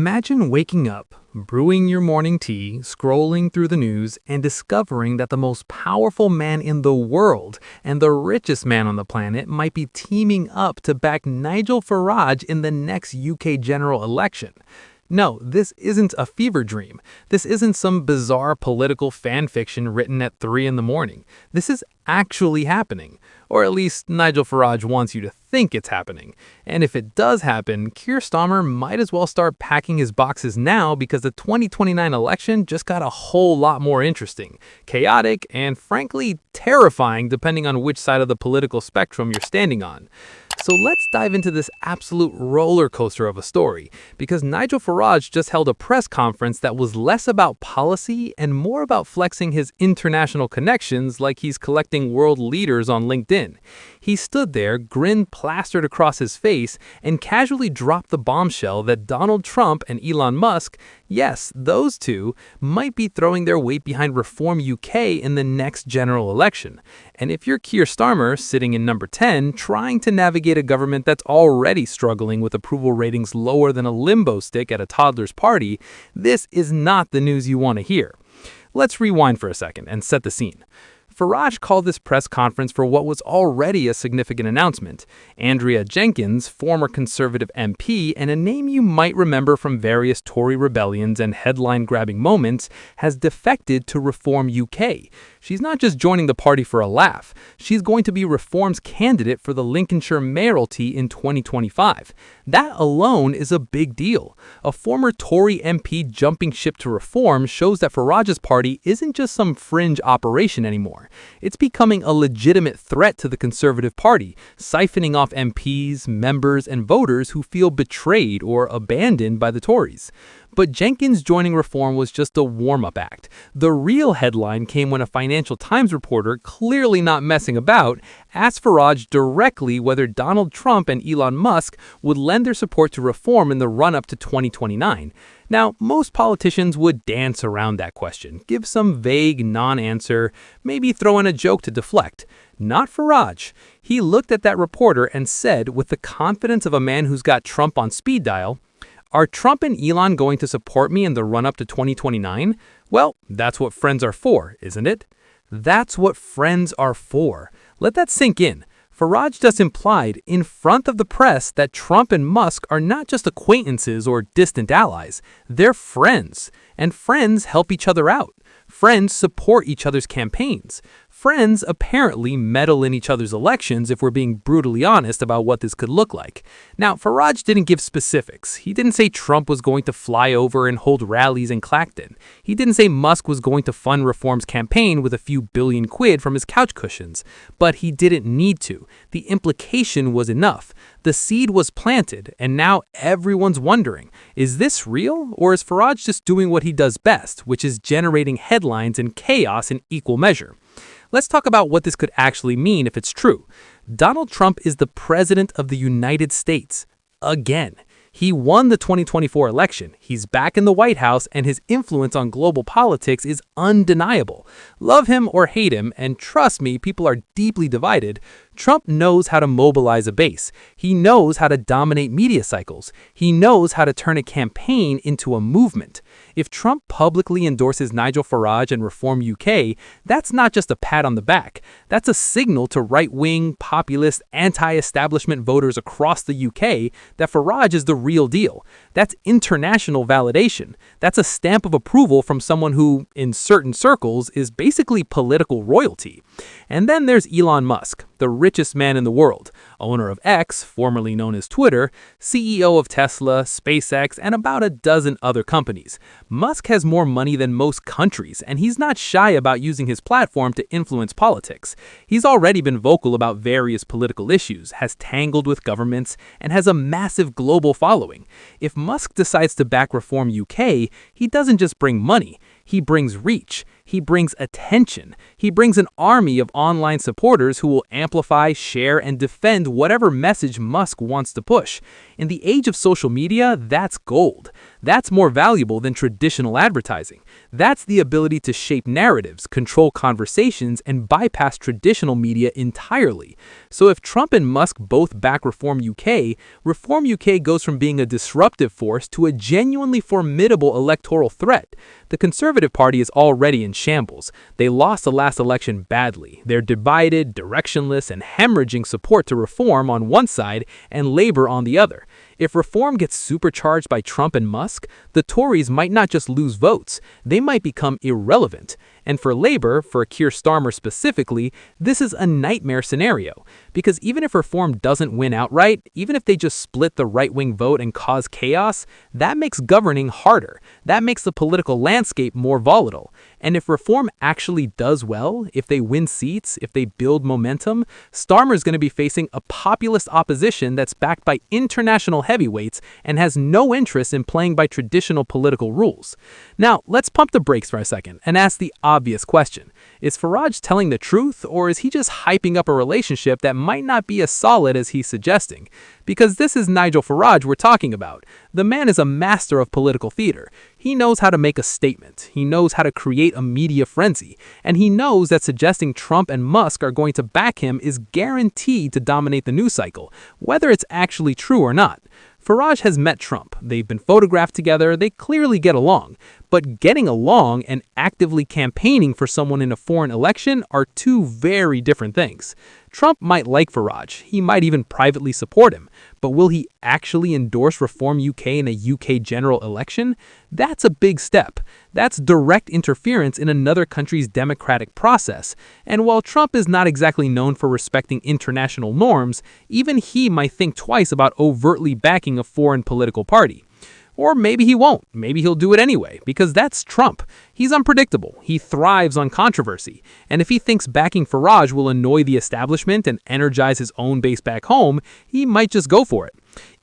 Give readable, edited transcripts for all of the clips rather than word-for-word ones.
Imagine waking up, brewing your morning tea, scrolling through the news, and discovering that the most powerful man in the world and the richest man on the planet might be teaming up to back Nigel Farage in the next UK general election. No, this isn't a fever dream. This isn't some bizarre political fan fiction written at 3 in the morning. This is actually happening. Or at least Nigel Farage wants you to think it's happening. And if it does happen, Keir Starmer might as well start packing his boxes now because the 2029 election just got a whole lot more interesting, chaotic, and frankly terrifying depending on which side of the political spectrum you're standing on. So let's dive into this absolute roller coaster of a story, because Nigel Farage just held a press conference that was less about policy and more about flexing his international connections like he's collecting world leaders on LinkedIn. He stood there, grin plastered across his face, and casually dropped the bombshell that Donald Trump and Elon Musk, yes, those two, might be throwing their weight behind Reform UK in the next general election. And if you're Keir Starmer, sitting in number 10, trying to navigate a government that's already struggling with approval ratings lower than a limbo stick at a toddler's party, this is not the news you want to hear. Let's rewind for a second and set the scene. Farage called this press conference for what was already a significant announcement. Andrea Jenkyns, former Conservative MP and a name you might remember from various Tory rebellions and headline-grabbing moments, has defected to Reform UK. She's not just joining the party for a laugh. She's going to be Reform's candidate for the Lincolnshire mayoralty in 2025. That alone is a big deal. A former Tory MP jumping ship to Reform shows that Farage's party isn't just some fringe operation anymore. It's becoming a legitimate threat to the Conservative Party, siphoning off MPs, members, and voters who feel betrayed or abandoned by the Tories. But Jenkyns joining Reform was just a warm-up act. The real headline came when a Financial Times reporter, clearly not messing about, asked Farage directly whether Donald Trump and Elon Musk would lend their support to Reform in the run-up to 2029. Now, most politicians would dance around that question, give some vague non-answer, maybe throw in a joke to deflect. Not Farage. He looked at that reporter and said, with the confidence of a man who's got Trump on speed dial, "Are Trump and Elon going to support me in the run-up to 2029? Well, that's what friends are for, isn't it?" That's what friends are for. Let that sink in. Farage just implied in front of the press that Trump and Musk are not just acquaintances or distant allies. They're friends. And friends help each other out. Friends support each other's campaigns. Friends apparently meddle in each other's elections if we're being brutally honest about what this could look like. Now, Farage didn't give specifics. He didn't say Trump was going to fly over and hold rallies in Clacton. He didn't say Musk was going to fund Reform's campaign with a few billion quid from his couch cushions. But he didn't need to. The implication was enough. The seed was planted, and now everyone's wondering, is this real, or is Farage just doing what he does best, which is generating headlines and chaos in equal measure? Let's talk about what this could actually mean if it's true. Donald Trump is the president of the United States. Again. He won the 2024 election. He's back in the White House, and his influence on global politics is undeniable. Love him or hate him, and trust me, people are deeply divided, Trump knows how to mobilize a base. He knows how to dominate media cycles. He knows how to turn a campaign into a movement. If Trump publicly endorses Nigel Farage and Reform UK, that's not just a pat on the back. That's a signal to right-wing, populist, anti-establishment voters across the UK that Farage is the real deal. That's international validation. That's a stamp of approval from someone who, in certain circles, is basically political royalty. And then there's Elon Musk, the richest man in the world, owner of X, formerly known as Twitter, CEO of Tesla, SpaceX, and about a dozen other companies. Musk has more money than most countries, and he's not shy about using his platform to influence politics. He's already been vocal about various political issues, has tangled with governments, and has a massive global following. If Musk decides to back Reform UK, he doesn't just bring money, he brings reach. He brings attention. He brings an army of online supporters who will amplify, share, and defend whatever message Musk wants to push. In the age of social media, that's gold. That's more valuable than traditional advertising. That's the ability to shape narratives, control conversations, and bypass traditional media entirely. So if Trump and Musk both back Reform UK goes from being a disruptive force to a genuinely formidable electoral threat. The Conservative Party is already in shambles. They lost the last election badly. They're divided, directionless, and hemorrhaging support to Reform on one side and Labour on the other. If Reform gets supercharged by Trump and Musk, the Tories might not just lose votes, they might become irrelevant. And for Labour, for Keir Starmer specifically, this is a nightmare scenario. Because even if Reform doesn't win outright, even if they just split the right-wing vote and cause chaos, that makes governing harder. That makes the political landscape more volatile. And if Reform actually does well, if they win seats, if they build momentum, Starmer's going to be facing a populist opposition that's backed by international heavyweights and has no interest in playing by traditional political rules. Now, let's pump the brakes for a second and ask the obvious question. Is Farage telling the truth, or is he just hyping up a relationship that might not be as solid as he's suggesting? Because this is Nigel Farage we're talking about. The man is a master of political theater. He knows how to make a statement. He knows how to create a media frenzy. And he knows that suggesting Trump and Musk are going to back him is guaranteed to dominate the news cycle, whether it's actually true or not. Farage has met Trump. They've been photographed together. They clearly get along. But getting along and actively campaigning for someone in a foreign election are two very different things. Trump might like Farage. He might even privately support him. But will he actually endorse Reform UK in a UK general election? That's a big step. That's direct interference in another country's democratic process. And while Trump is not exactly known for respecting international norms, even he might think twice about overtly backing a foreign political party. Or maybe he won't. Maybe he'll do it anyway, because that's Trump. He's unpredictable. He thrives on controversy. And if he thinks backing Farage will annoy the establishment and energize his own base back home, he might just go for it.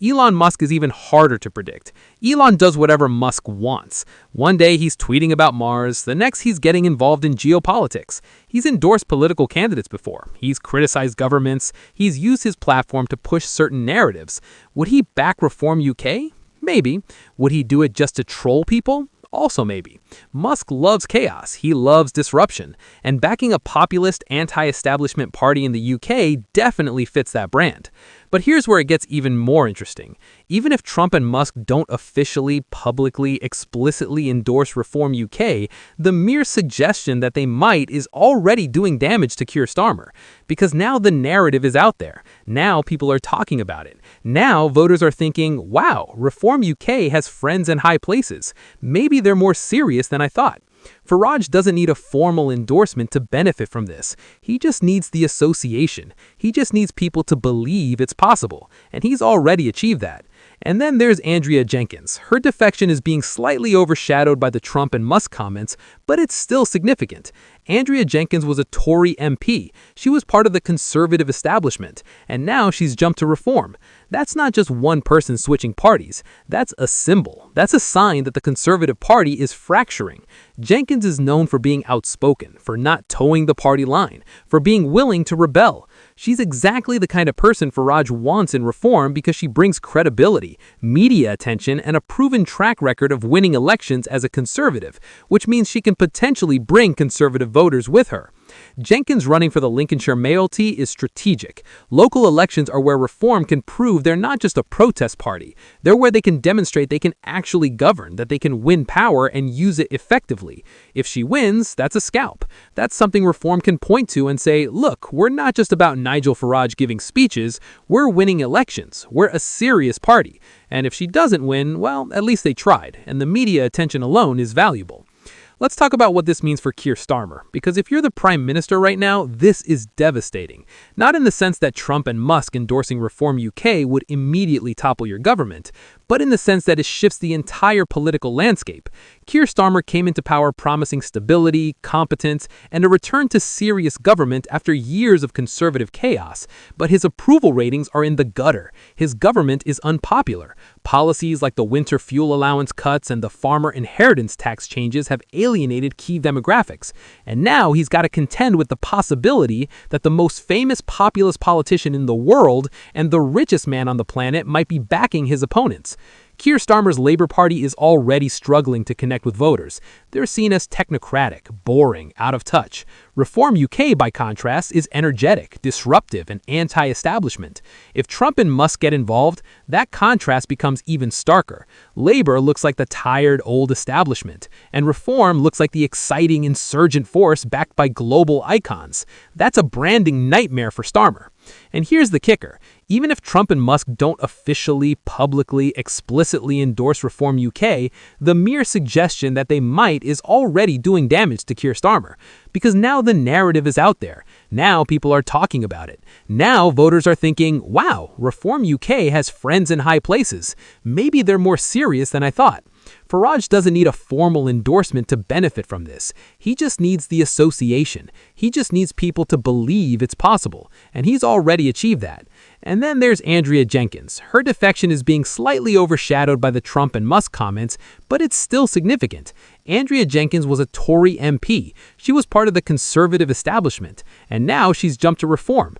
Elon Musk is even harder to predict. Elon does whatever Musk wants. One day he's tweeting about Mars, the next he's getting involved in geopolitics. He's endorsed political candidates before. He's criticized governments. He's used his platform to push certain narratives. Would he back Reform UK? Maybe. Would he do it just to troll people? Also maybe. Musk loves chaos. He loves disruption. And backing a populist, anti-establishment party in the UK definitely fits that brand. But here's where it gets even more interesting. Even if Trump and Musk don't officially, publicly, explicitly endorse Reform UK, the mere suggestion that they might is already doing damage to Keir Starmer. Because now the narrative is out there. Now people are talking about it. Now voters are thinking, wow, Reform UK has friends in high places. Maybe they're more serious than I thought. Farage doesn't need a formal endorsement to benefit from this. He just needs the association. He just needs people to believe it's possible. And he's already achieved that. And then there's Andrea Jenkyns. Her defection is being slightly overshadowed by the Trump and Musk comments, but it's still significant. Andrea Jenkyns was a Tory MP. She was part of the conservative establishment, and now she's jumped to Reform. That's not just one person switching parties. That's a symbol. That's a sign that the Conservative Party is fracturing. Jenkyns is known for being outspoken, for not towing the party line, for being willing to rebel. She's exactly the kind of person Farage wants in Reform because she brings credibility, media attention, and a proven track record of winning elections as a conservative, which means she can potentially bring conservative voters with her. Jenkyns running for the Lincolnshire mayoralty is strategic. Local elections are where Reform can prove they're not just a protest party. They're where they can demonstrate they can actually govern, that they can win power and use it effectively. If she wins, that's a scalp. That's something Reform can point to and say, look, we're not just about Nigel Farage giving speeches, we're winning elections. We're a serious party. And if she doesn't win, well, at least they tried, and the media attention alone is valuable. Let's talk about what this means for Keir Starmer, because if you're the Prime Minister right now, this is devastating. Not in the sense that Trump and Musk endorsing Reform UK would immediately topple your government, but in the sense that it shifts the entire political landscape. Keir Starmer came into power promising stability, competence, and a return to serious government after years of conservative chaos, but his approval ratings are in the gutter. His government is unpopular. Policies like the winter fuel allowance cuts and the farmer inheritance tax changes have alienated key demographics, and now he's got to contend with the possibility that the most famous populist politician in the world and the richest man on the planet might be backing his opponents. Keir Starmer's Labour Party is already struggling to connect with voters. They're seen as technocratic, boring, out of touch. Reform UK, by contrast, is energetic, disruptive, and anti-establishment. If Trump and Musk get involved, that contrast becomes even starker. Labour looks like the tired, old establishment, and Reform looks like the exciting insurgent force backed by global icons. That's a branding nightmare for Starmer. And here's the kicker. Even if Trump and Musk don't officially, publicly, explicitly endorse Reform UK, the mere suggestion that they might is already doing damage to Keir Starmer. Because now the narrative is out there. Now people are talking about it. Now voters are thinking, wow, Reform UK has friends in high places. Maybe they're more serious than I thought. Farage doesn't need a formal endorsement to benefit from this. He just needs the association. He just needs people to believe it's possible, and he's already achieved that. And then there's Andrea Jenkyns. Her defection is being slightly overshadowed by the Trump and Musk comments, but it's still significant. Andrea Jenkyns was a Tory MP. She was part of the conservative establishment, and now she's jumped to Reform.